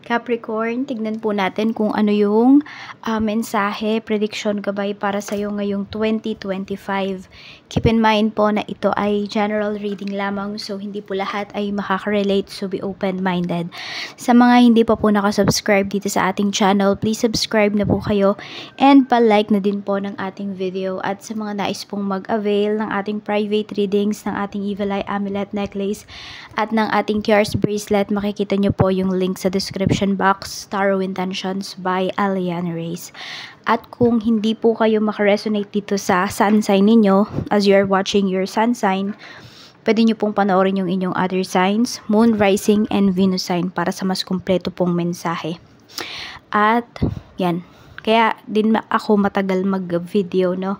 Capricorn, tignan po natin kung ano yung mensahe, prediction gabay para sa'yo ngayong 2025. Keep in mind po na ito ay general reading lamang, so hindi po lahat ay makaka-relate, so be open-minded. Sa mga hindi pa po nakasubscribe dito sa ating channel, please subscribe na po kayo and pa-like na din po ng ating video. At sa mga nais pong mag-avail ng ating private readings, ng ating Evil Eye Amulet Necklace at ng ating Cures Bracelet, makikita nyo po yung link sa description box, Tarot Intentions by Aliana Reyes. At kung hindi po kayo makaresonate dito sa sun sign ninyo, as you are watching your sun sign, pwede nyo pong panoorin yung inyong other signs, Moon, Rising, and Venus sign para sa mas kumpleto pong mensahe. At yan, kaya din ako matagal mag-video, no?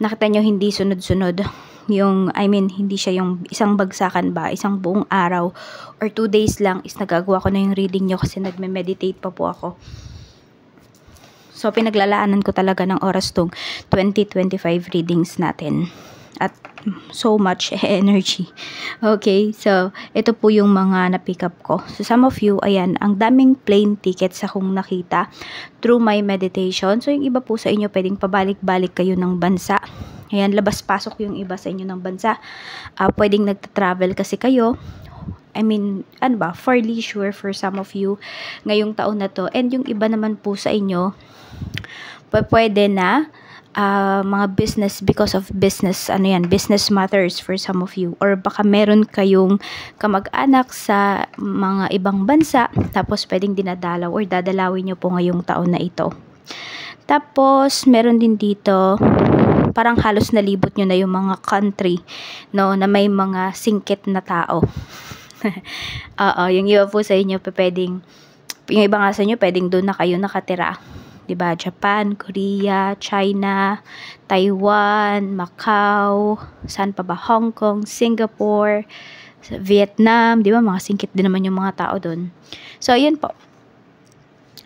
Nakita nyo hindi sunod-sunod. Hindi siya yung isang bagsakan ba, isang buong araw or 2 days lang is nagagawa ko na yung reading nyo kasi nagme-meditate pa po ako. So, pinaglalaanan ko talaga ng oras tong 2025 readings natin. At so much energy. Okay, so, ito po yung mga na-pick up ko. So, some of you, ayan, ang daming plane tickets akong nakita through my meditation. So, yung iba po sa inyo, pwedeng pabalik-balik kayo ng bansa. Ayan, labas-pasok yung iba sa inyo ng bansa. Pwedeng nagta-travel kasi kayo. For leisure for some of you ngayong taon na to. And yung iba naman po sa inyo, pwede na mga business, because of business, business matters for some of you. Or baka meron kayong kamag-anak sa mga ibang bansa, tapos pwedeng dinadalaw or dadalawin nyo po ngayong taon na ito. Tapos, meron din dito, parang halos nalibot nyo na yung mga country, no, na may mga singkit na tao. Yung iba po sa inyo, yung iba nga sa inyo, pwedeng doon na kayo nakatira. Diba? Japan, Korea, China, Taiwan, Macau, saan pa ba? Hong Kong, Singapore, Vietnam, diba? Mga singkit din naman yung mga tao doon. So, yun po.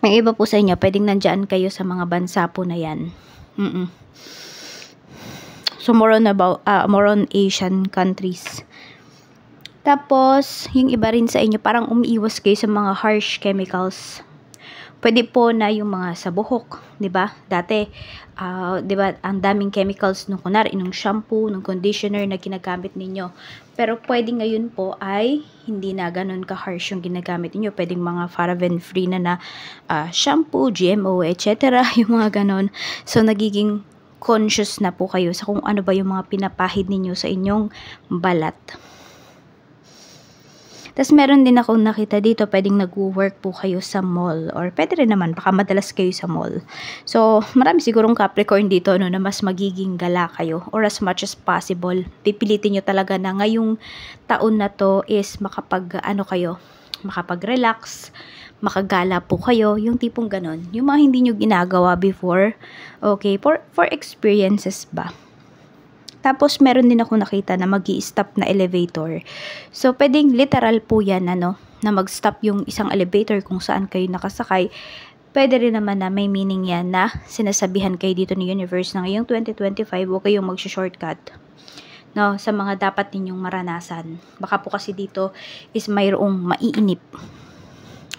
Yung iba po sa inyo, pwedeng nandyan kayo sa mga bansa po na yan. So, more on Asian countries. Tapos, yung iba rin sa inyo, parang umiiwas kayo sa mga harsh chemicals. Pwede po na yung mga sa buhok, 'di ba? Dati, 'di ba, ang daming chemicals nung nung shampoo, nung conditioner na ginagamit ninyo. Pero pwede ngayon po ay hindi na ganoon ka-harsh yung ginagamit niyo. Pwedeng mga paraben-free na shampoo, GMO, etc. yung mga ganon. So nagiging conscious na po kayo sa kung ano ba yung mga pinapahid ninyo sa inyong balat. Tapos meron din akong nakita dito, pwedeng nag-work po kayo sa mall. Or pwede rin naman, baka madalas kayo sa mall. So, marami sigurong Capricorn dito, no, na mas magiging gala kayo. Or as much as possible, pipilitin nyo talaga na ngayong taon na to is makapag-relax, makagala po kayo. Yung tipong ganon. Yung mga hindi nyo ginagawa before. Okay, for experiences ba? Tapos, meron din ako nakita na mag-i-stop na elevator. So, pwedeng literal po yan, na mag-stop yung isang elevator kung saan kayo nakasakay. Pwede rin naman na may meaning yan na sinasabihan kayo dito ni universe na ngayong 2025, huwag kayong mag-shortcut. No, sa mga dapat ninyong maranasan. Baka po kasi dito is mayroong maiinip.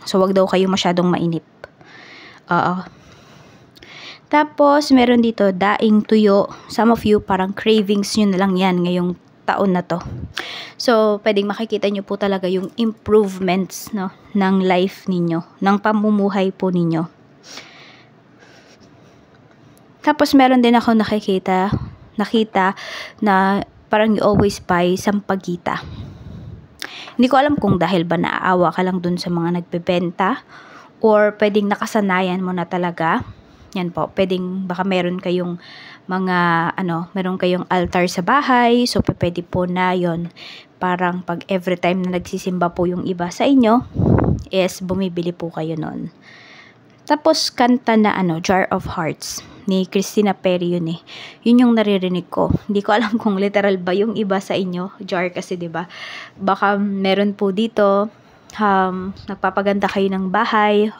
So, wag daw kayo masyadong mainip. Tapos, meron dito, daing tuyo. Some of you, parang cravings nyo na lang yan ngayong taon na to. So, pwedeng makikita nyo po talaga yung improvements, no, ng life ninyo, ng pamumuhay po ninyo. Tapos, meron din ako nakita na parang you always buy sampagita. Hindi ko alam kung dahil ba naaawa ka lang dun sa mga nagbebenta or pwedeng nakasanayan mo na talaga. Yan po, baka meron kayong meron kayong altar sa bahay, so pwede po na yon. Parang pag every time na nagsisimba po yung iba sa inyo, is bumibili po kayo nun. Tapos, kanta na Jar of Hearts, ni Christina Perry yun eh. Yun yung naririnig ko. Hindi ko alam kung literal ba yung iba sa inyo, jar kasi, diba? Baka meron po dito, nagpapaganda kayo ng bahay,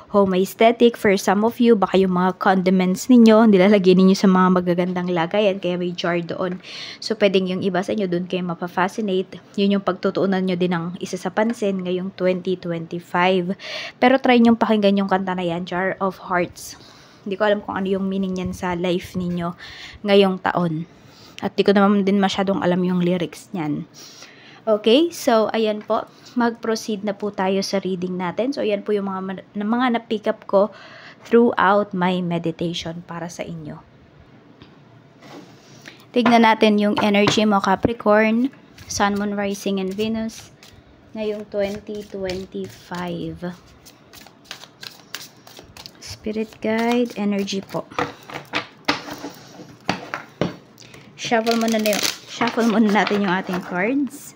home aesthetic. For some of you, baka yung mga condiments ninyo, nilalagay ninyo sa mga magagandang lagayan, kaya may jar doon. So, pwedeng yung iba sa inyo, doon kayo mapafascinate. Yun yung pagtutuunan nyo din ng isa sa pansin ngayong 2025. Pero try nyong pakinggan yung kanta na yan, Jar of Hearts. Hindi ko alam kung ano yung meaning niyan sa life ninyo ngayong taon. At di ko naman din masyadong alam yung lyrics niyan. Okay, so ayan po, mag-proceed na po tayo sa reading natin. So ayan po yung mga na-pick up ko throughout my meditation para sa inyo. Tignan natin yung energy mo, Capricorn, Sun, Moon, Rising, and Venus ngayong 2025. Spirit guide, energy po. Shuffle muna natin yung ating cards.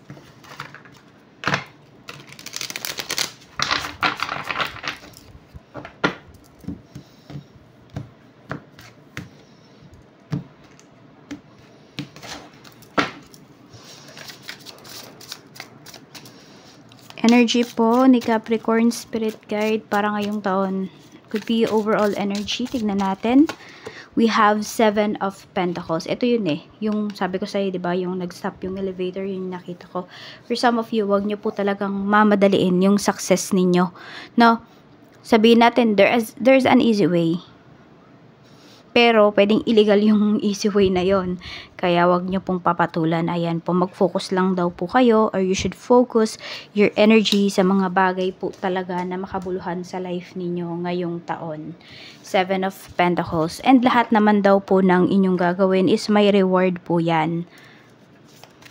Energy po ni Capricorn Spirit Guide para ngayong taon. Could be overall energy. Tignan natin. We have 7 of Pentacles. Ito yun eh. Yung sabi ko sa'yo, diba? Yung nag-stop yung elevator, yung nakita ko. For some of you, wag nyo po talagang mamadaliin yung success ninyo. No? Sabihin natin, there's an easy way. Pero, pwedeng illegal yung easy way na yon. Kaya, wag nyo pong papatulan. Ayan po, mag-focus lang daw po kayo, or you should focus your energy sa mga bagay po talaga na makabuluhan sa life ninyo ngayong taon. 7 of Pentacles. And lahat naman daw po ng inyong gagawin is may reward po yan.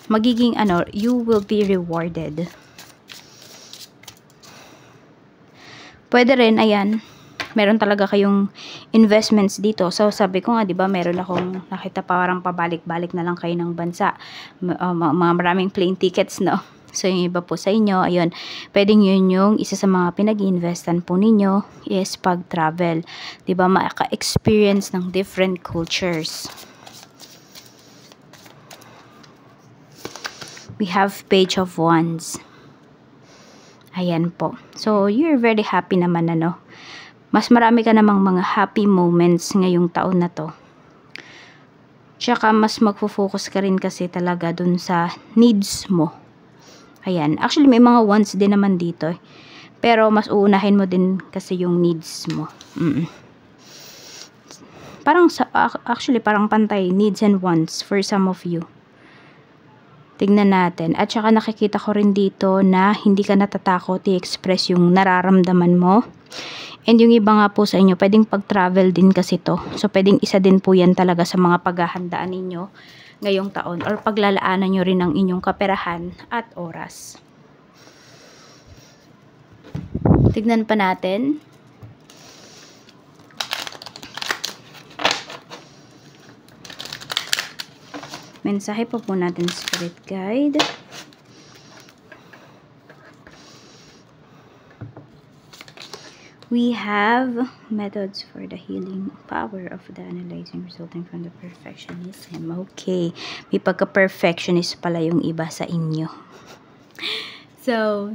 Magiging you will be rewarded. Pwede rin, ayan, meron talaga kayong investments dito. So, sabi ko nga, diba, meron akong nakita parang pabalik-balik na lang kayo ng bansa. Mga maraming plane tickets, no? So, yung iba po sa inyo, ayun, pwedeng yun yung isa sa mga pinag-investan po ninyo is pag-travel. Diba, maka-experience ng different cultures. We have Page of Wands. Ayan po. So, you're very happy naman, mas marami ka namang mga happy moments ngayong taon na to. Tsaka mas magfo-focus ka rin kasi talaga dun sa needs mo. Ayan. Actually, may mga wants din naman dito. Pero mas uunahin mo din kasi yung needs mo. Actually, parang pantay. Needs and wants for some of you. Tignan natin. At saka nakikita ko rin dito na hindi ka natatakot i-express yung nararamdaman mo. And yung iba nga po sa inyo, pwedeng pag-travel din kasi to. So, pwedeng isa din po yan talaga sa mga paghahandaan ninyo ngayong taon. Or paglalaanan nyo rin ang inyong kaperahan at oras. Tignan pa natin. Mensahe po natin, Spirit Guide. We have methods for the healing power of the analyzing resulting from the perfectionism. Okay. May pagka-perfectionist pala yung iba sa inyo. So,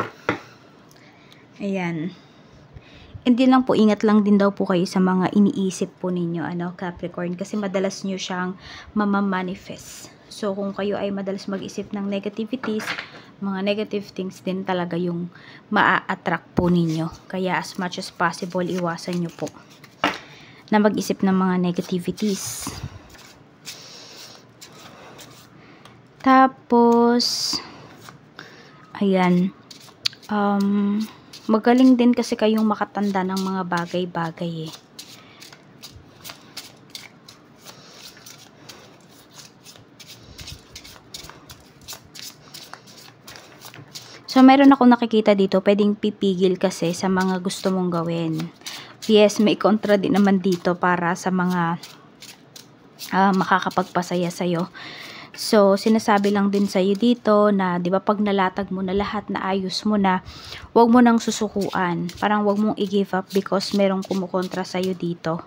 ayan. Hindi lang po, ingat lang din daw po kayo sa mga iniisip po ninyo, Capricorn. Kasi madalas nyo siyang mamamanifest. So, kung kayo ay madalas mag-isip ng negativities, mga negative things din talaga yung maa-attract po ninyo. Kaya as much as possible, iwasan nyo po na mag-isip ng mga negativities. Tapos, ayan, magaling din kasi kayong makatanda ng mga bagay-bagay eh. So, meron ako nakikita dito, pwedeng pipigil kasi sa mga gusto mong gawin. Yes, may kontra din naman dito para sa mga makakapagpasaya sa'yo. So, sinasabi lang din sa'yo dito na, di ba, pag nalatag mo na lahat, na ayos mo na, wag mo nang susukuan. Parang wag mong i-give up because merong kumukontra sa'yo dito.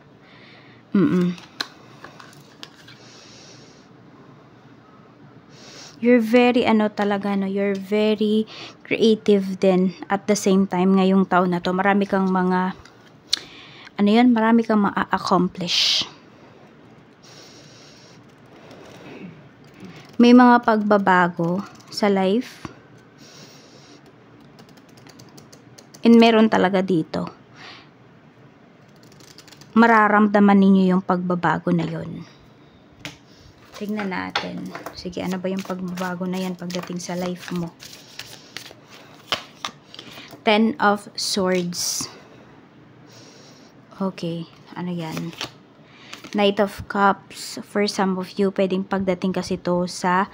You're very, you're very creative din at the same time ngayong taon na to. Marami kang mga ano yun, marami kang ma-accomplish. May mga pagbabago sa life. And meron talaga dito. Mararamdaman ninyo yung pagbabago na yun. Tingnan natin. Sige, ano ba yung pagbabago na yan pagdating sa life mo? 10 of Swords. Okay, ano yan? Knight of Cups. For some of you, pwedeng pagdating kasi to sa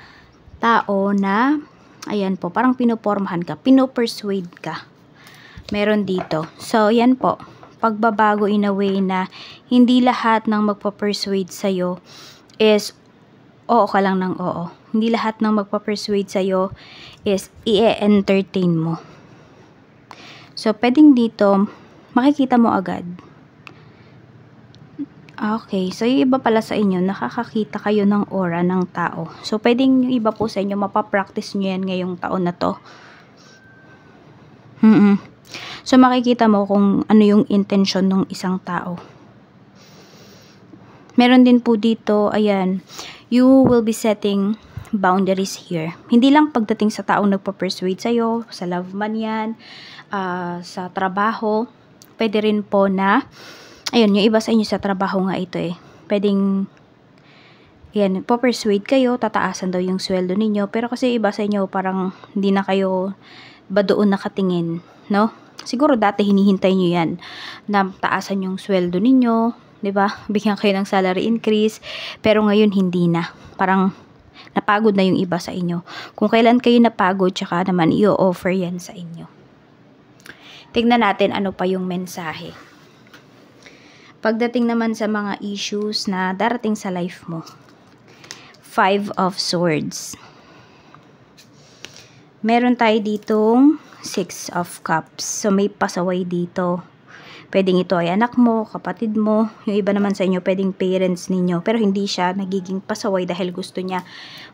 tao na, ayan po, parang pinopormahan ka, pinopersuade ka. Meron dito. So, yan po. Pagbabago in a way na hindi lahat ng magpapersuade sa'yo is oo ka lang ng oo. Hindi lahat ng magpapersuade sa'yo is i-entertain mo. So, pwedeng dito, makikita mo agad. Okay. So, yung iba pala sa inyo, nakakakita kayo ng aura ng tao. So, pwedeng yung iba po sa inyo, mapapractice nyo yan ngayong taon na to. So, makikita mo kung ano yung intention ng isang tao. Meron din po dito, ayan, you will be setting boundaries here. Hindi lang pagdating sa taong nagpa-persuade sa'yo, sa love man yan, sa trabaho. Pwede rin po na, ayun, yung iba sa inyo sa trabaho nga ito eh. Pwedeng, ayan, pa-persuade kayo, tataasan daw yung sweldo ninyo. Pero kasi iba sa inyo, parang hindi na kayo ba doon nakatingin, no? Siguro dati hinihintay nyo yan na taasan yung sweldo ninyo, 'di ba? Bigyan kayo ng salary increase, pero ngayon hindi na. Parang napagod na yung iba sa inyo. Kung kailan kayo napagod, tsaka naman i-offer yan sa inyo. Tingnan natin ano pa yung mensahe. Pagdating naman sa mga issues na darating sa life mo. 5 of Swords. Meron tayo ditong 6 of Cups. So, may pasaway dito. Pwedeng ito ay anak mo, kapatid mo. Yung iba naman sa inyo, pwedeng parents ninyo. Pero hindi siya nagiging pasaway dahil gusto niya.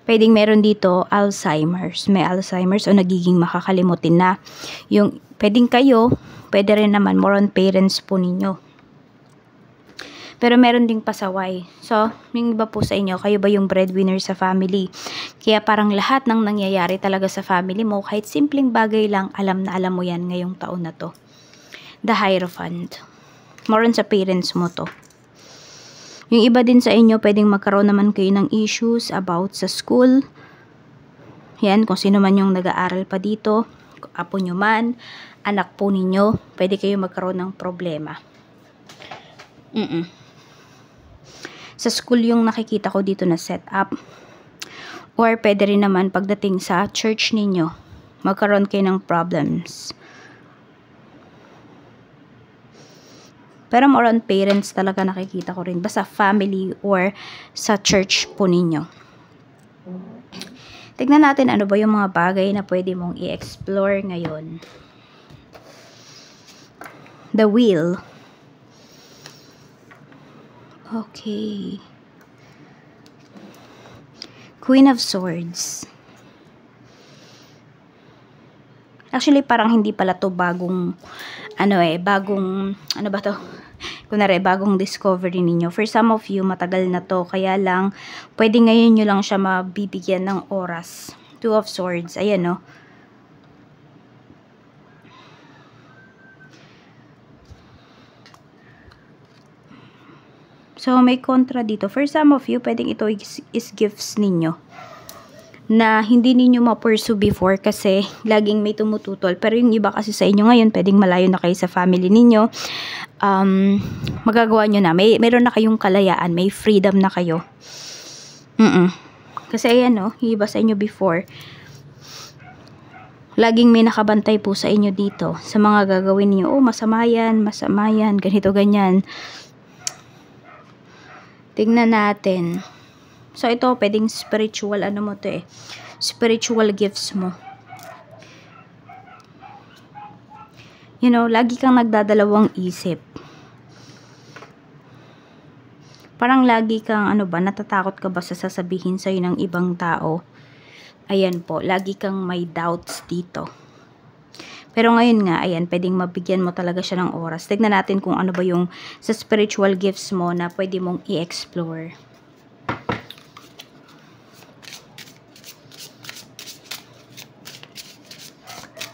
Pwedeng meron dito Alzheimer's. May Alzheimer's o nagiging makakalimutin na. Yung pwedeng kayo, pwede rin naman more on parents po ninyo. Pero meron ding pasaway. So, yung iba po sa inyo, kayo ba yung breadwinner sa family? Kaya parang lahat ng nangyayari talaga sa family mo, kahit simpleng bagay lang, alam na alam mo yan ngayong taon na to. The Hierophant. More on sa parents mo to. Yung iba din sa inyo, pwedeng magkaroon naman kayo ng issues about sa school. Yan, kung sino man yung nag-aaral pa dito, apo nyo man, anak po ninyo, pwede kayo magkaroon ng problema. Sa school yung nakikita ko dito na setup. Or pwede rin naman pagdating sa church ninyo, magkaroon kayo ng problems. Pero more on parents talaga nakikita ko rin. Basta family or sa church po ninyo. Tignan natin ano ba yung mga bagay na pwede mong i-explore ngayon. The Wheel. Okay. Queen of Swords. Actually, parang hindi pala to bagong, ano ba to? Kunwari, bagong discovery ninyo. For some of you, matagal na to. Kaya lang, pwede ngayon nyo lang siya mabibigyan ng oras. 2 of Swords. Ayan, no? So, may kontra dito. For some of you, pwedeng ito is gifts ninyo. Na hindi ninyo ma-pursue before kasi laging may tumututol. Pero yung iba kasi sa inyo ngayon, pwedeng malayo na kayo sa family ninyo. Magagawa nyo na. Meron na kayong kalayaan. May freedom na kayo. Kasi ayan, no? Yung iba sa inyo before, laging may nakabantay po sa inyo dito. Sa mga gagawin niyo. Oh, masama yan, ganito, ganyan. Tingnan natin. So, ito, pwedeng spiritual, ano mo to eh. Spiritual gifts mo. You know, lagi kang nagdadalawang isip. Parang lagi kang, natatakot ka ba sa sasabihin sa'yo ng ibang tao? Ayan po, lagi kang may doubts dito. Pero ngayon nga, ayan, pwedeng mabigyan mo talaga siya ng oras. Tignan natin kung ano ba yung sa spiritual gifts mo na pwede mong i-explore.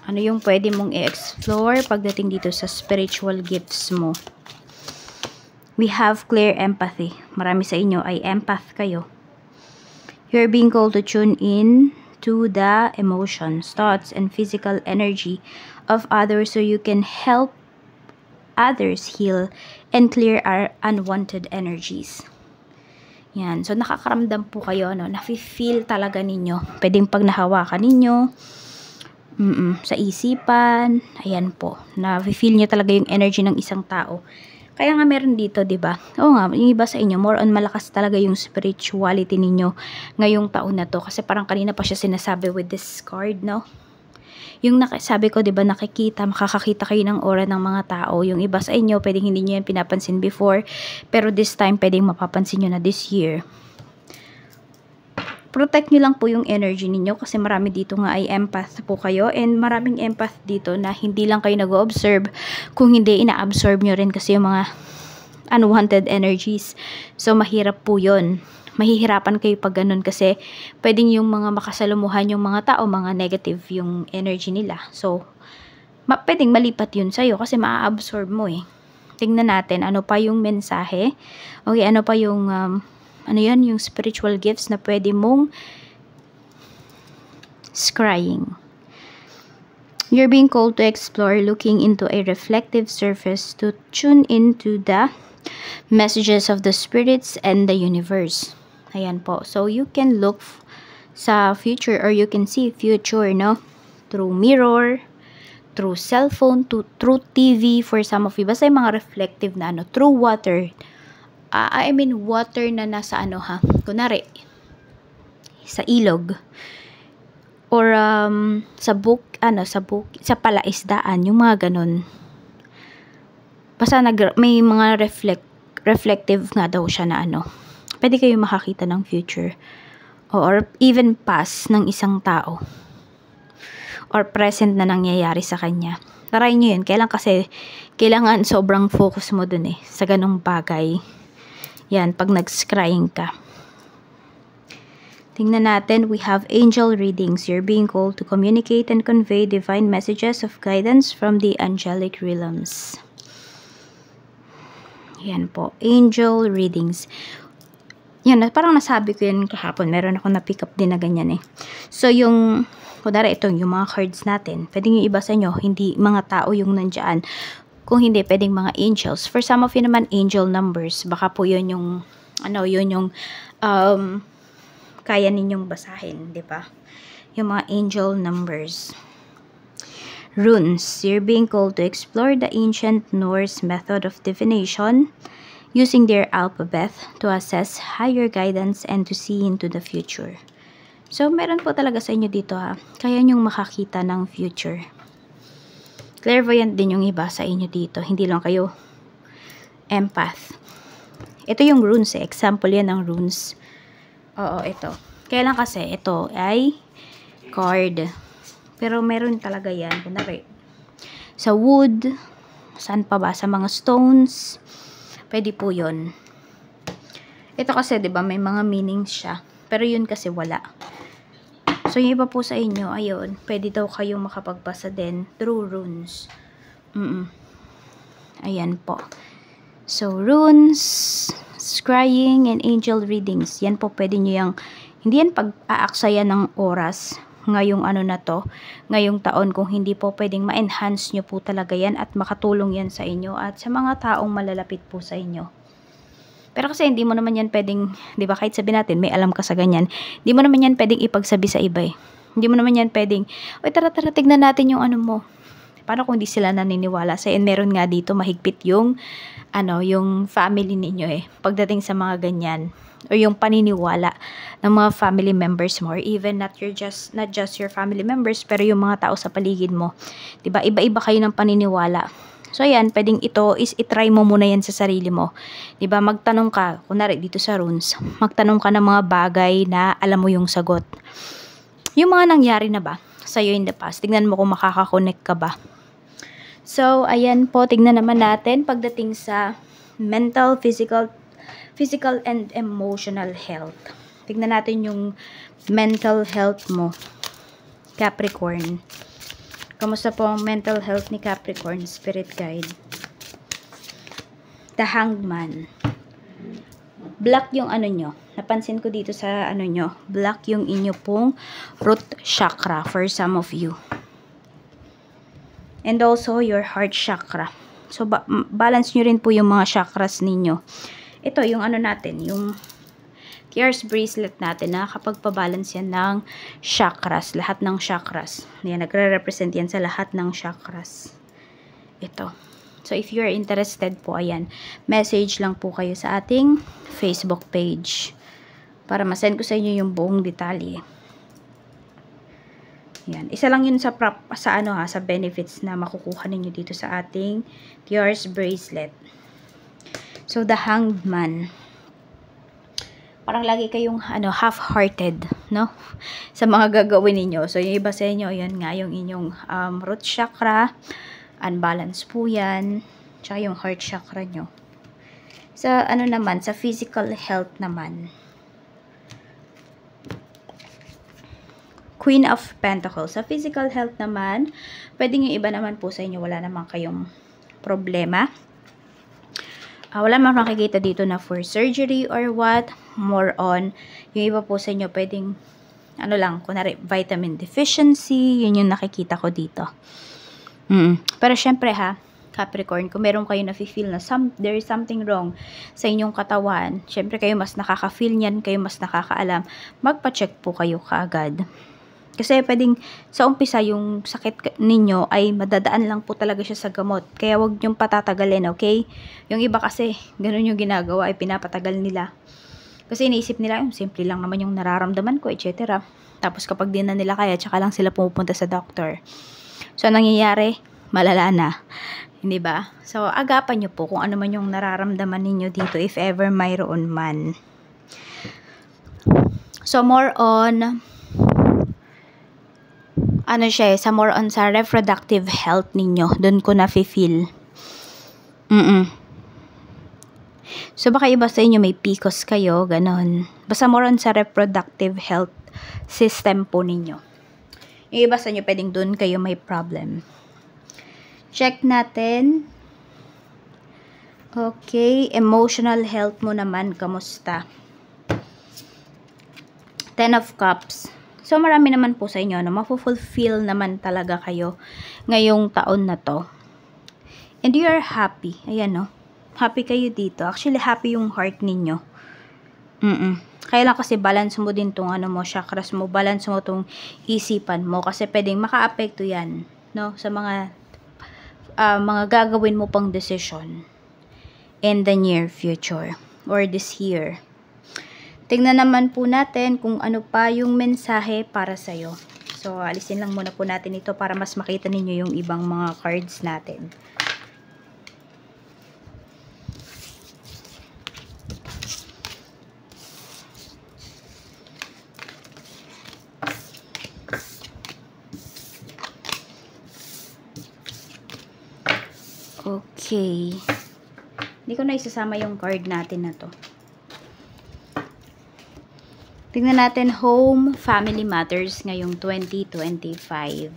Ano yung pwede mong i-explore pagdating dito sa spiritual gifts mo? We have clear empathy. Marami sa inyo ay empath kayo. You're being called to tune in to the emotions, thoughts, and physical energy of others so you can help others heal and clear our unwanted energies. Yan. So, nakakaramdam po kayo, no? Nafe-feel talaga ninyo. Pwedeng pag nahawakan ninyo, sa isipan, ayan po. Nafe-feel nyo talaga yung energy ng isang tao. Kaya nga meron dito, 'di ba? Oo nga, yung iba sa inyo, more on malakas talaga yung spirituality ninyo ngayong taon na to. Kasi parang kanina pa siya sinasabi with this card, no? Yung sabi ko, 'di ba, makakakita kayo ng aura ng mga tao. Yung iba sa inyo, pwedeng hindi niyo yan pinapansin before, pero this time pwedeng mapapansin niyo na this year. Protect nyo lang po yung energy ninyo kasi marami dito nga ay empath po kayo, and maraming empath dito na hindi lang kayo nag-observe, kung hindi ina-absorb nyo rin kasi yung mga unwanted energies. So mahirap po yun. Mahihirapan kayo pag ganun kasi pwedeng yung mga makasalumuhan yung mga tao, mga negative yung energy nila. So pwedeng malipat yun sa'yo kasi maa-absorb mo eh. Tingnan natin ano pa yung mensahe. Okay, ano pa yung ano yan, yung spiritual gifts na pwede mong scrying. You're being called to explore looking into a reflective surface to tune into the messages of the spirits and the universe. Ayan po. So, you can look sa future or you can see future, no? Through mirror, through cellphone, through TV for some of you. Basta yung mga reflective na ano, through water. I mean water na nasa ano ha, kunwari sa ilog or sa palaisdaan, yung mga ganun. Basta may mga reflective nga daw siya na ano. Pwede kayo makakita ng future or even past ng isang tao or present na nangyayari sa kanya. Try nyo yun. Kailangan sobrang focus mo dun eh sa ganung bagay. Yan, pag nag-scrying ka. Tingnan natin, we have angel readings. You're being called to communicate and convey divine messages of guidance from the angelic realms. Yan po, angel readings. Yan, parang nasabi ko yan kahapon. Meron ako na-pick up din na ganyan eh. So, kunwari ito, yung mga cards natin, pwedeng yung iba sa inyo, hindi mga tao yung nandyan. Kung hindi, pwedeng mga angels. For some of you naman, angel numbers. Baka po yun yung, kaya ninyong basahin, di ba? Yung mga angel numbers. Runes. You're being called to explore the ancient Norse method of divination using their alphabet to assess higher guidance and to see into the future. So, meron po talaga sa inyo dito ha. Kaya nyong makakita ng future. Clairvoyant din yung iba sa inyo dito. Hindi lang kayo empath. Ito yung runes eh. Example yan ng runes. Oo, ito. Kailan kasi ito ay card. Pero meron talaga yan. Kunwari, sa wood, saan pa ba? Sa mga stones. Pwede po yun. Ito kasi, di ba, may mga meanings siya. Pero yun kasi wala. So, yung iba po sa inyo, ayun, pwede daw kayong makapagbasa din through runes. Ayan po. So, runes, scrying, and angel readings. Yan po, pwede nyo yung, hindi yan pag-aaksaya ng oras ngayong ano na to, ngayong taon, kung hindi po pwedeng ma-enhance nyo po talaga yan at makatulong yan sa inyo at sa mga taong malalapit po sa inyo. Pero kasi hindi mo naman yan pwedeng, di ba, kahit sabihin natin, may alam ka sa ganyan, hindi mo naman yan pwedeng ipagsabi sa iba eh. Hindi mo naman yan pwedeng, oy tara tignan natin yung ano mo. Paano kung hindi sila naniniwala sa and meron nga dito mahigpit yung, yung family ninyo eh. Pagdating sa mga ganyan, o yung paniniwala ng mga family members mo, or even not just your family members, pero yung mga tao sa paligid mo. Di ba, iba-iba kayo ng paniniwala. So, ayan, pwedeng itry mo muna yan sa sarili mo. Diba, magtanong ka, kunwari dito sa runes, magtanong ka ng mga bagay na alam mo yung sagot. Yung mga nangyari na ba sa'yo in the past. Tignan mo kung makakakonect ka ba. So, ayan po, tignan naman natin pagdating sa mental, physical, and emotional health. Tignan natin yung mental health mo, Capricorn. Kamusta po ang mental health ni Capricorn, Spirit Guide? The Hanged Man. Black yung ano nyo. Napansin ko dito sa ano nyo. Black yung inyo pong root chakra for some of you. And also your heart chakra. So, balance nyo rin po yung mga chakras ninyo. Ito, yung ano natin, yung Tears bracelet natin, nakakapagpabalance yan ng chakras, lahat ng chakras. Yan, nagre-represent yan sa lahat ng chakras. Ito. So, if you're interested po, ayan, message lang po kayo sa ating Facebook page para masend ko sa inyo yung buong detalye. Yan. Isa lang yun sa sa benefits na makukuha ninyo dito sa ating Tears bracelet. So, the Hanged Man. Parang lagi kayong half-hearted, no? Sa mga gagawin ninyo. So, yung iba sa inyo, yun nga, yung inyong root chakra, unbalance po yan, tsaka yung heart chakra nyo. Sa naman, sa physical health naman, Queen of Pentacles. Sa physical health naman, pwedeng yung iba naman po sa inyo, wala naman kayong problema. Wala mang makikita dito na for surgery or what. More on, yung iba po sa inyo pwedeng, kunwari, vitamin deficiency. Yun yung nakikita ko dito. Pero syempre Capricorn, kung meron kayo na-feel na there is something wrong sa inyong katawan, syempre kayo mas nakaka-feel niyan, kayo mas nakakaalam, magpa-check po kayo kaagad. Kasi pwedeng sa umpisa yung sakit ninyo ay madadaan lang po talaga siya sa gamot. Kaya wag niyong patatagalin, okay? Yung iba kasi, ganun yung ginagawa, ay pinapatagal nila. Kasi iniisip nila, simple lang naman yung nararamdaman ko, etc. Tapos kapag di na nila kaya, tsaka lang sila pumupunta sa doctor. So, nangyayari, malala na. Hindi ba? So, agapan nyo po kung ano man yung nararamdaman ninyo dito, if ever mayroon man. So, more on sa reproductive health ninyo. Doon ko na-feel. So, baka iba sa inyo may PCOS kayo, ganon. Basta more on sa reproductive health system po ninyo. Yung iba sa inyo, pwedeng doon kayo may problem. Check natin. Okay, emotional health mo naman, kamusta? 10 of Cups. So, marami naman po sa inyo, mafulfill naman talaga kayo ngayong taon na to. And you are happy. Ayan, happy kayo dito. Actually, happy yung heart ninyo. Kaya lang kasi balance mo din tong chakras mo. Balance mo tong isipan mo. Kasi pwedeng maka-apekto yan, no? Sa mga gagawin mo pang decision in the near future or this year. Tingnan naman po natin kung ano pa yung mensahe para sa'yo. So, alisin lang muna po natin ito para mas makita ninyo yung ibang mga cards natin. Okay. Hindi ko na isasama yung card natin na to. Tingnan natin home, family matters ngayong 2025.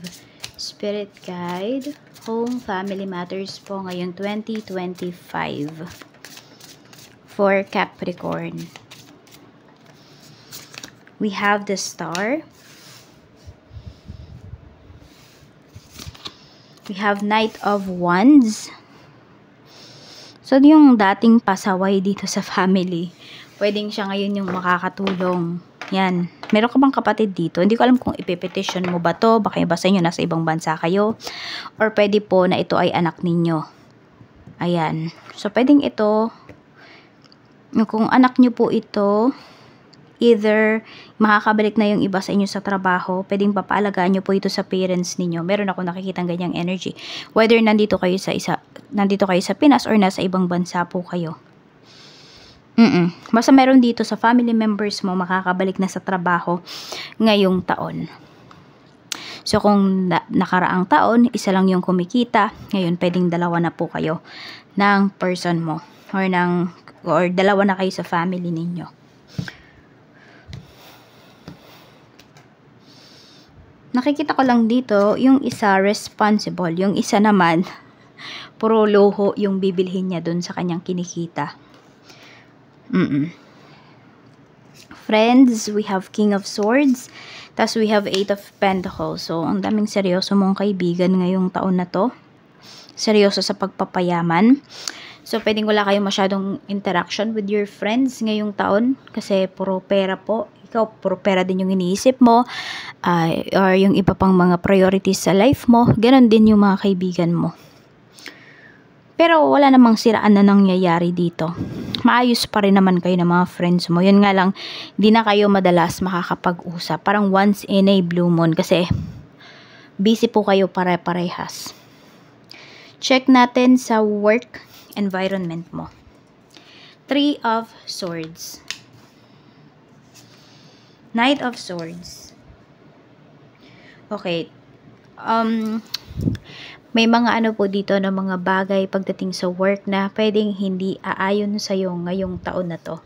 Spirit guide, home, family matters po ngayong 2025 for Capricorn. We have the Star. We have Knight of Wands. So, yung dating pasaway dito sa family, pwedeng siya ngayon yung makakatulong. Yan. Meron ka bang kapatid dito? Hindi ko alam kung ipepetition mo ba to. Baka iba sa inyo, nasa ibang bansa kayo. Or pwede po na ito ay anak ninyo. Ayan. So, pwedeng ito, kung anak nyo po ito, either makakabalik na yung iba sa inyo sa trabaho, pwedeng papaalagaan nyo po ito sa parents ninyo. Meron ako nakikitang ganyang energy. Whether nandito kayo sa Pinas or nasa ibang bansa po kayo. Basta meron dito sa family members mo makakabalik na sa trabaho ngayong taon. So kung nakaraang taon, isa lang yung kumikita, ngayon pwedeng dalawa na po kayo ng person mo or dalawa na kayo sa family ninyo. Nakikita ko lang dito, yung isa responsible, yung isa naman puro luho yung bibilhin niya dun sa kanyang kinikita. Friends, we have King of Swords, tas we have Eight of Pentacles. So, ang daming seryoso mong kaibigan ngayong taon na to. Seryoso sa pagpapayaman. So, pwedeng wala kayong masyadong interaction with your friends ngayong taon kasi puro pera po. Ikaw, puro pera din yung iniisip mo, or yung iba pang mga priorities sa life mo. Ganon din yung mga kaibigan mo. Pero wala namang siraan na nangyayari dito. Maayos pa rin naman kayo ng mga friends mo. Yun nga lang, hindi na kayo madalas makakapag-usap. Parang once in a blue moon kasi busy po kayo pare-parehas. Check natin sa work environment mo. Three of Swords. Knight of Swords. Okay. May mga ano po dito na mga bagay pagdating sa work na pwedeng hindi aayon sa'yo ngayong taon na to.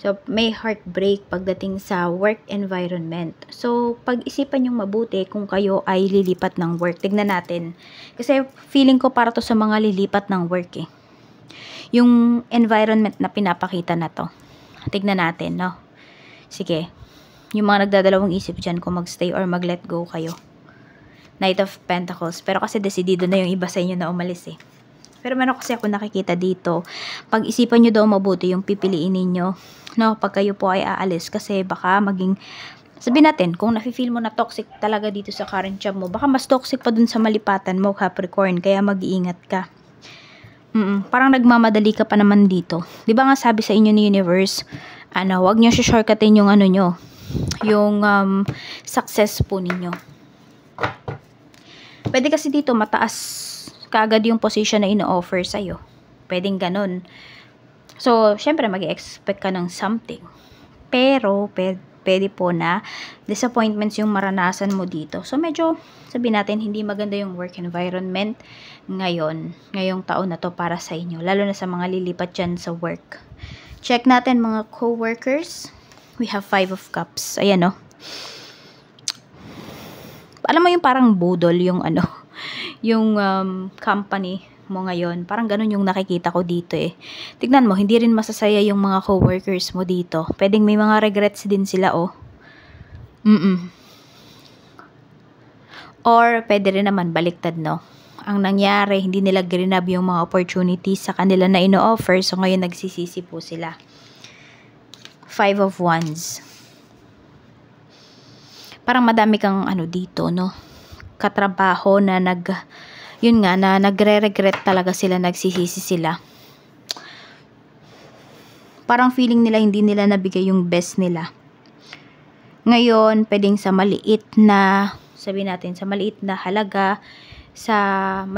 So, may heartbreak pagdating sa work environment. So, pag-isipan yung mabuti kung kayo ay lilipat ng work. Tignan natin. Kasi feeling ko para to sa mga lilipat ng work eh. Yung environment na pinapakita na to. Tignan natin, no? Sige. Yung mga nagdadalawang isip dyan kung mag-stay or mag-let go kayo. Knight of Pentacles. Pero kasi decidido na yung iba sa inyo na umalis eh. Pero meron kasi ako nakikita dito. Pag-isipan nyo daw mabuti yung pipiliin ninyo. No, pag kayo po ay aalis. Kasi baka maging, sabihin natin, kung nafe-feel mo na toxic talaga dito sa current job mo, baka mas toxic pa dun sa malipatan mo, Capricorn. Kaya mag-iingat ka. Parang nagmamadali ka pa naman dito. Di ba nga sabi sa inyo ni Universe, wag nyo shortcutin yung ano nyo, yung success po ninyo. Pwede kasi dito mataas kaagad yung position na ino-offer sa'yo. Pwedeng ganun. So, syempre mag-expect ka ng something. Pero, pwede po na disappointments yung maranasan mo dito. So, medyo, sabihin natin, hindi maganda yung work environment ngayong taon na to para sa inyo. Lalo na sa mga lilipat dyan sa work. Check natin mga co-workers. We have 5 of Cups. Ayan, no? Alam mo yung parang budol yung yung company mo ngayon. Parang ganun yung nakikita ko dito eh. Tignan mo, hindi rin masasaya yung mga co-workers mo dito. Pwedeng may mga regrets din sila, oh. Or pwede rin naman baliktad, no? Ang nangyari, hindi nila grinab yung mga opportunities sa kanila na ino-offer. So ngayon nagsisisi po sila. 5 of Wands. Parang madami kang dito, no? Katrabaho na nagre-regret talaga sila, nagsisisi sila. Parang feeling nila hindi nila nabigay yung best nila. Ngayon, pwedeng sa maliit na, sabihin natin, sa maliit na halaga, sa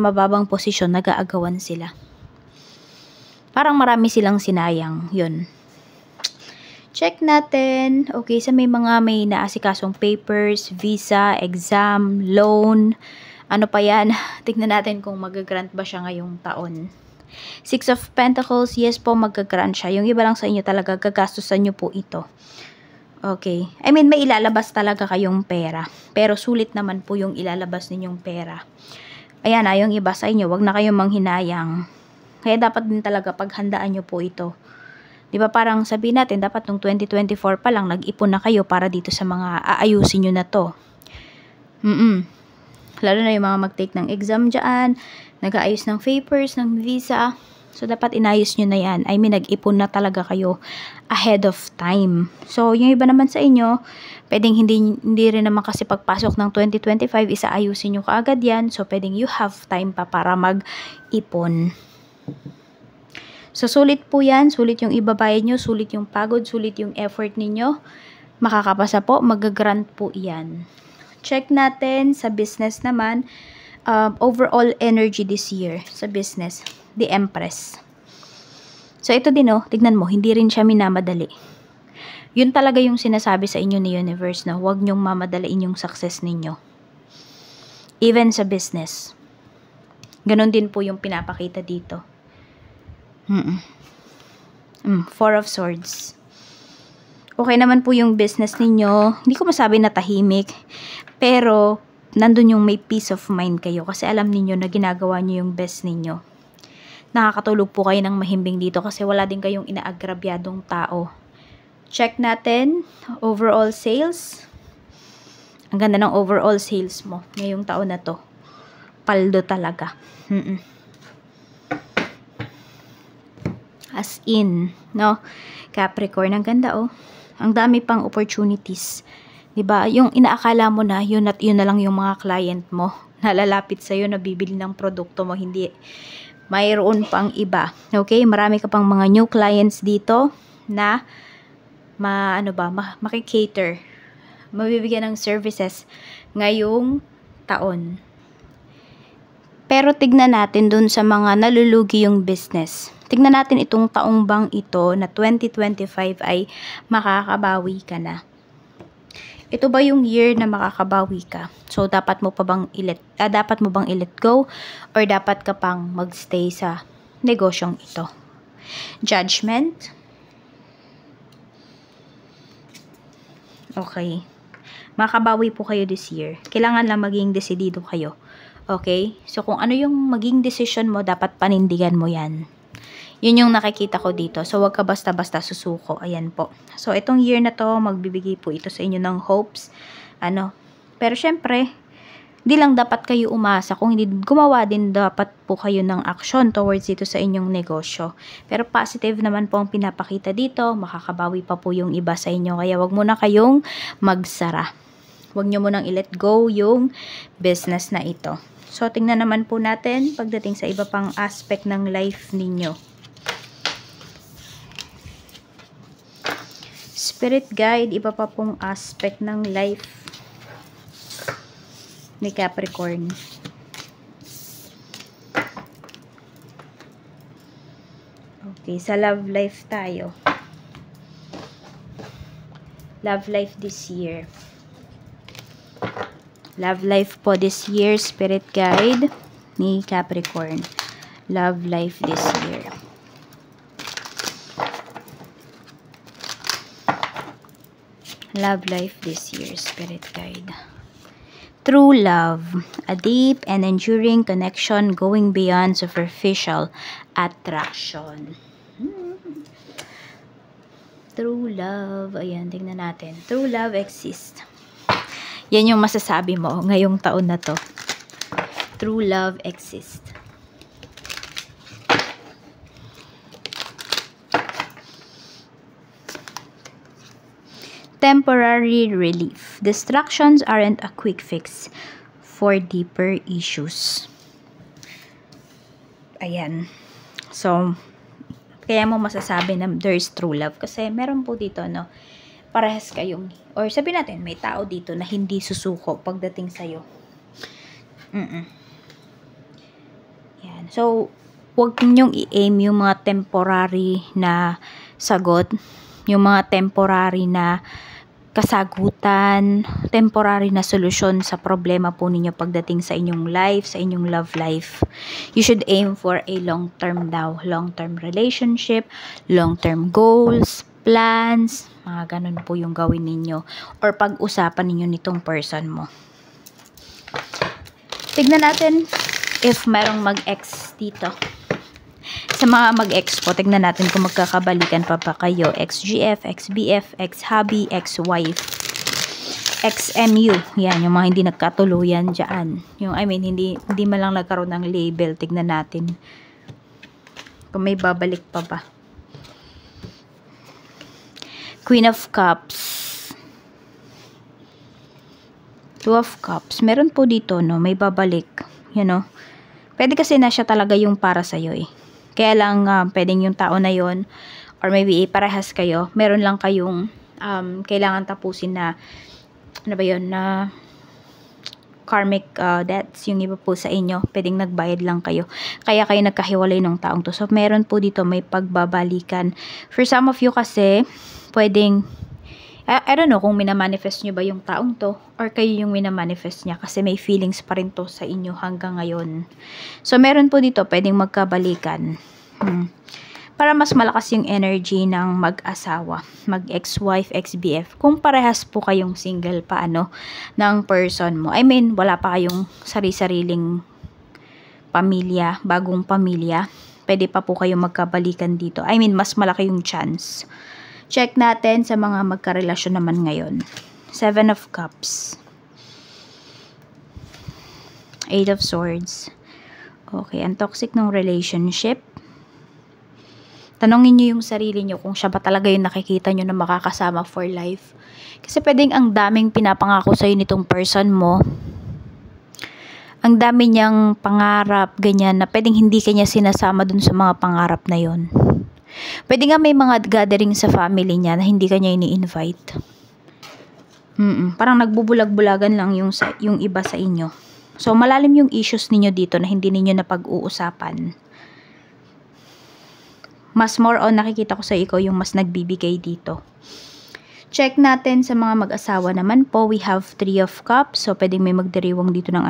mababang posisyon, nag-aagawan sila. Parang marami silang sinayang, yun. Check natin. Okay, sa may naasikasong papers, visa, exam, loan, ano pa yan. Tignan natin kung mag-grant ba siya ngayong taon. 6 of Pentacles, yes po, mag-grant siya. Yung iba lang sa inyo talaga, gagastusan nyo po ito. Okay. I mean, may ilalabas talaga kayong pera. Pero sulit naman po yung ilalabas ninyong pera. Ayan yung iba sa inyo, wag na kayong manghinayang. Kaya dapat din talaga paghandaan nyo po ito. Di ba parang sabihin natin, dapat nung 2024 pa lang, nag-ipon na kayo para dito sa mga aayusin nyo na to. Lalo na yung mga mag-take ng exam dyan, nag-aayos ng papers, ng visa. So, dapat inayos nyo na yan. I mean, nag-ipon na talaga kayo ahead of time. So, yung iba naman sa inyo, pwedeng hindi rin naman kasi pagpasok ng 2025, isaayusin nyo kaagad yan. So, pwedeng you have time pa para mag-ipon. So, sulit po yan. Sulit yung ibabayad nyo, sulit yung pagod, sulit yung effort ninyo. Makakapasa po, mag-grant po yan. Check natin sa business naman, overall energy this year sa business, the Empress. So, ito din tignan mo, hindi rin siya minamadali. Yun talaga yung sinasabi sa inyo ni universe na huwag nyong mamadalain yung success ninyo. Even sa business. Ganon din po yung pinapakita dito. Four of Swords. Okay naman po yung business ninyo. Hindi ko masabi na tahimik. Pero, nandun yung may peace of mind kayo. Kasi alam niyo na ginagawa niyo yung best ninyo. Nakakatulog po kayo ng mahimbing dito kasi wala din kayong inaagrabyadong tao. Check natin, overall sales. Ang ganda ng overall sales mo ngayong taon na to. Paldo talaga. As in, no? Capricorn, ang ganda oh. Ang dami pang opportunities. 'Di ba? Yung inaakala mo na yun at yun na lang yung mga client mo. Nalalapit sa iyo na bibili ng produkto mo, hindi. Mayroon pang iba. Okay? Marami ka pang mga new clients dito na makikater, mabibigyan ng services ngayong taon. Pero tignan natin dun sa mga nalulugi yung business. Tignan natin itong taong bang ito na 2025 ay makakabawi ka na. Ito ba yung year na makakabawi ka? So dapat mo bang i-let go or dapat ka pang magstay sa negosyong ito? Judgment. Okay. Makabawi po kayo this year. Kailangan lang maging desidido kayo. Okay? So, kung ano yung maging decision mo, dapat panindigan mo yan. Yun yung nakikita ko dito. So, wag ka basta-basta susuko. Ayan po. So, itong year na to, magbibigay po ito sa inyo ng hopes. Pero syempre, di lang dapat kayo umasa. Kung hindi gumawa din, dapat po kayo ng action towards ito sa inyong negosyo. Pero positive naman po ang pinapakita dito. Makakabawi pa po yung iba sa inyo. Kaya wag muna kayong magsara. Wag nyo munang i-let go yung business na ito. So, tingnan naman po natin pagdating sa iba pang aspect ng life ninyo. Spirit guide, iba pa pong aspect ng life ni Capricorn. Okay, sa love life tayo. Love life this year. Love life po this year, spirit guide ni Capricorn. Love life this year. Love life this year, spirit guide. True love, a deep and enduring connection going beyond superficial attraction. True love, ayan, tingnan natin. True love exists. Yan yung masasabi mo ngayong taon na to. True love exists. Temporary relief. Distractions aren't a quick fix for deeper issues. Ayan. So, kaya mo masasabi na there is true love. Kasi meron po dito, no, parehas kayong, or sabihin natin, may tao dito na hindi susuko pagdating sa'yo. Yan. So, huwag ninyong i-aim yung mga temporary na sagot, yung mga temporary na kasagutan, temporary na solusyon sa problema po ninyo pagdating sa inyong life, sa inyong love life. You should aim for a long-term daw, long-term relationship, long-term goals, plans, mga ganun po yung gawin ninyo or pag-usapan ninyo nitong person mo. Tignan natin if merong mag-ex dito. Sa mga mag-ex po, tignan natin kung magkakabalikan pa ba kayo. Ex-GF, ex-BF, ex-hubby, ex-wife, ex-MU. Yan, yung mga hindi nagkatuluyan dyan. Yung, hindi man lang nagkaroon ng label. Tignan natin kung may babalik pa ba. Queen of Cups. Two of Cups. Meron po dito, no, may babalik. You know, pwede kasi na siya talaga yung para sa'yo eh. Kaya lang, pwedeng yung tao na yon or maybe parehas kayo, meron lang kayong kailangan tapusin na, ano ba yun, na karmic debts, yung iba po sa inyo, pwedeng nagbayad lang kayo. Kaya kayo nagkahiwalay ng taong to. So, meron po dito may pagbabalikan. For some of you kasi, pwedeng I don't know kung minamanifest nyo ba yung taong to or kayo yung minamanifest niya kasi may feelings pa rin to sa inyo hanggang ngayon. So, meron po dito pwedeng magkabalikan. Para mas malakas yung energy ng mag-asawa, mag-ex-wife, ex-BF. Kung parehas po kayong single pa, ng person mo. I mean, wala pa kayong sari-sariling pamilya, bagong pamilya. Pwede pa po kayong magkabalikan dito. I mean, mas malaki yung chance. Check natin sa mga magkarelasyon naman ngayon. 7 of Cups. 8 of Swords. Okay, ang toxic ng relationship. Tanongin nyo yung sarili nyo kung siya ba talaga yung nakikita nyo na makakasama for life. Kasi pwedeng ang daming pinapangako sa'yo nitong person mo. Ang dami niyang pangarap, ganyan, na pwedeng hindi kanya sinasama dun sa mga pangarap na yon. Pwede nga may mga gathering sa family niya na hindi kanya ini-invite. Parang nagbubulag-bulagan lang yung iba sa inyo. So, malalim yung issues ninyo dito na hindi ninyo napag-uusapan. Mas more on nakikita ko sa ikaw yung mas nagbibigay dito. Check natin sa mga mag-asawa naman po. We have 3 of Cups. So, pwedeng may magdiriwang dito ng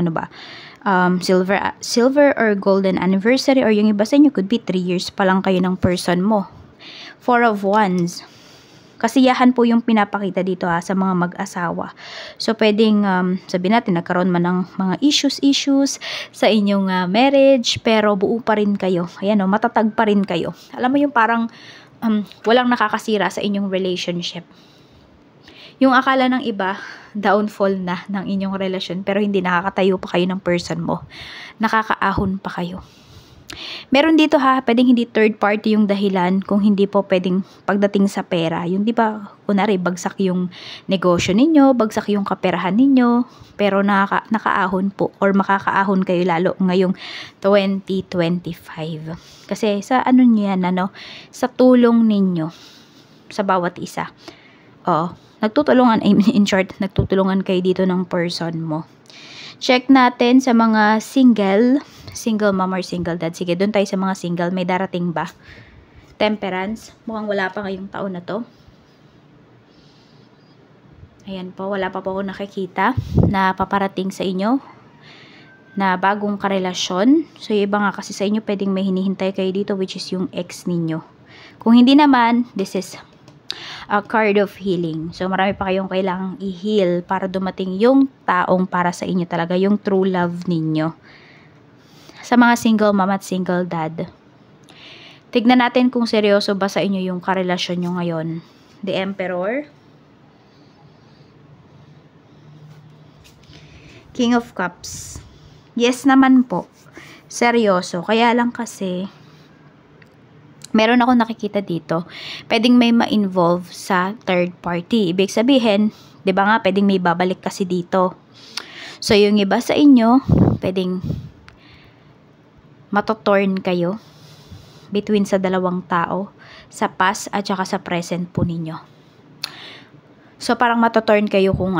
silver or golden anniversary, or yung iba sa inyo could be 3 years pa lang kayo ng person mo. 4 of Wands. Kasiyahan po yung pinapakita dito sa mga mag-asawa. So, pwedeng sabihin natin nagkaroon man ng mga issues sa inyong marriage, pero buo pa rin kayo. Ayan, matatag pa rin kayo. Alam mo yung parang walang nakakasira sa inyong relationship. Yung akala ng iba, downfall na ng inyong relasyon, pero hindi, nakakatayo pa kayo ng person mo. Nakakaahon pa kayo. Meron dito pwedeng hindi third party yung dahilan, kung hindi po pwedeng pagdating sa pera. Yung di ba, kunwari, bagsak yung negosyo ninyo, bagsak yung kaperahan ninyo, pero nakaahon po, or makakaahon kayo lalo ngayong 2025. Kasi sa nyo yan, sa tulong ninyo, sa bawat isa. Nagtutulungan, in short, nagtutulungan kayo dito ng person mo. Check natin sa mga single mom or single dad. Sige, doon tayo sa mga single. May darating ba? Temperance. Mukhang wala pa ngayong taon na to. Ayan po, wala pa po ako nakikita na paparating sa inyo na bagong karelasyon. So, yung iba nga kasi sa inyo, pwedeng may hinihintay kayo dito, which is yung ex ninyo. Kung hindi naman, this is a card of healing. So, marami pa kayong kailangang i-heal para dumating yung taong para sa inyo talaga, yung true love ninyo. Sa mga single mom at single dad, tignan natin kung seryoso ba sa inyo yung karelasyon nyo ngayon. The Emperor, King of Cups. Yes naman po, seryoso. Kaya lang kasi meron ako nakikita dito, pwedeng may ma-involve sa third party. Ibig sabihin, di ba nga, pwedeng may babalik kasi dito. So, yung iba sa inyo, pwedeng matotorn kayo between sa dalawang tao, sa past at saka sa present po ninyo. So, parang matotorn kayo kung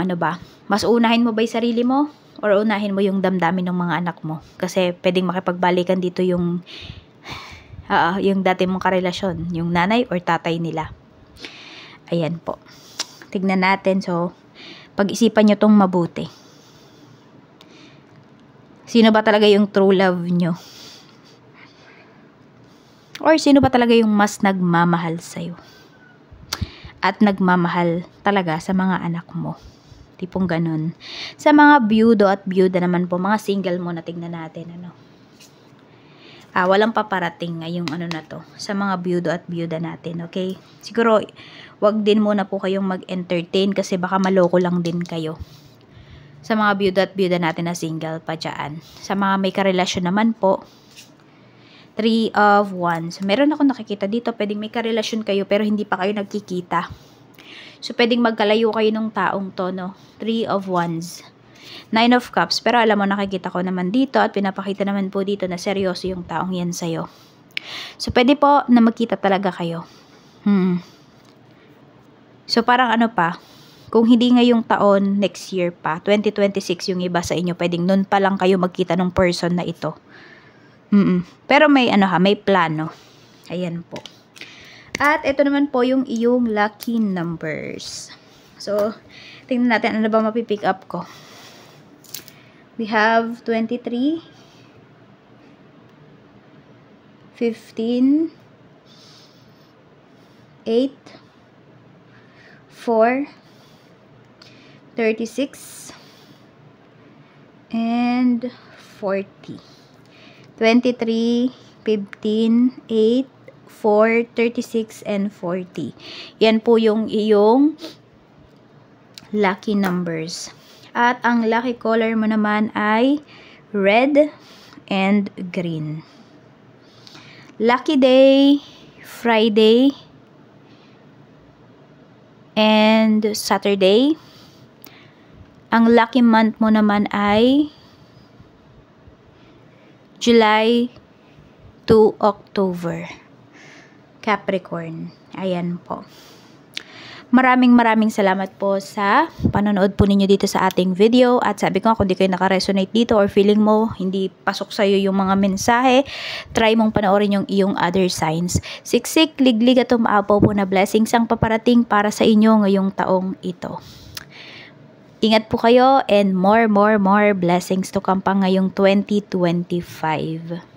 mas unahin mo ba yung sarili mo or unahin mo yung damdamin ng mga anak mo. Kasi pwedeng makipagbalikan dito yung dati mong karelasyon, yung nanay or tatay nila. Ayan po. Tignan natin. So, pag-isipan nyo tong mabuti. Sino ba talaga yung true love nyo? Or sino ba talaga yung mas nagmamahal sa'yo? At nagmamahal talaga sa mga anak mo. Tipong ganun. Sa mga byudo at byuda naman po, mga single mo na tignan natin. Walang paparating ngayong na to sa mga byudo at byuda natin, okay? Siguro, wag din muna po kayong mag-entertain kasi baka maloko lang din kayo. Sa mga byuda at byuda natin na single pa dyan. Sa mga may karelasyon naman po, 3 of Wands. Meron ako nakikita dito, pwedeng may karelasyon kayo pero hindi pa kayo nagkikita. So, pwedeng magkalayo kayo ng taong to, 3 of Wands. 9 of Cups, pero alam mo, nakikita ko naman dito at pinapakita naman po dito na seryoso yung taong yan sa'yo. So, pwede po na magkita talaga kayo. So, parang kung hindi ngayong taon, next year pa, 2026 yung iba sa inyo, pwedeng nun pa lang kayo magkita ng person na ito. Pero may may plano. Ayan po. At ito naman po yung iyong lucky numbers. So, tingnan natin ano ba mapipick up ko. We have 23, 15, 8, 4, 36, and 40. 23, 15, 8, 4, 36, and 40. Yan po yung iyong lucky numbers. At ang lucky color mo naman ay red and green. Lucky day, Friday, and Saturday. Ang lucky month mo naman ay July to October. Capricorn. Ayan po. Maraming salamat po sa panonood po ninyo dito sa ating video. At sabi ko, kung di kayo naka-resonate dito or feeling mo hindi pasok sa'yo yung mga mensahe, try mong panoorin yung iyong other signs. Siksik, liglig at umaapaw po na blessings ang paparating para sa inyo ngayong taong ito. Ingat po kayo and more blessings to come pa ngayong 2025.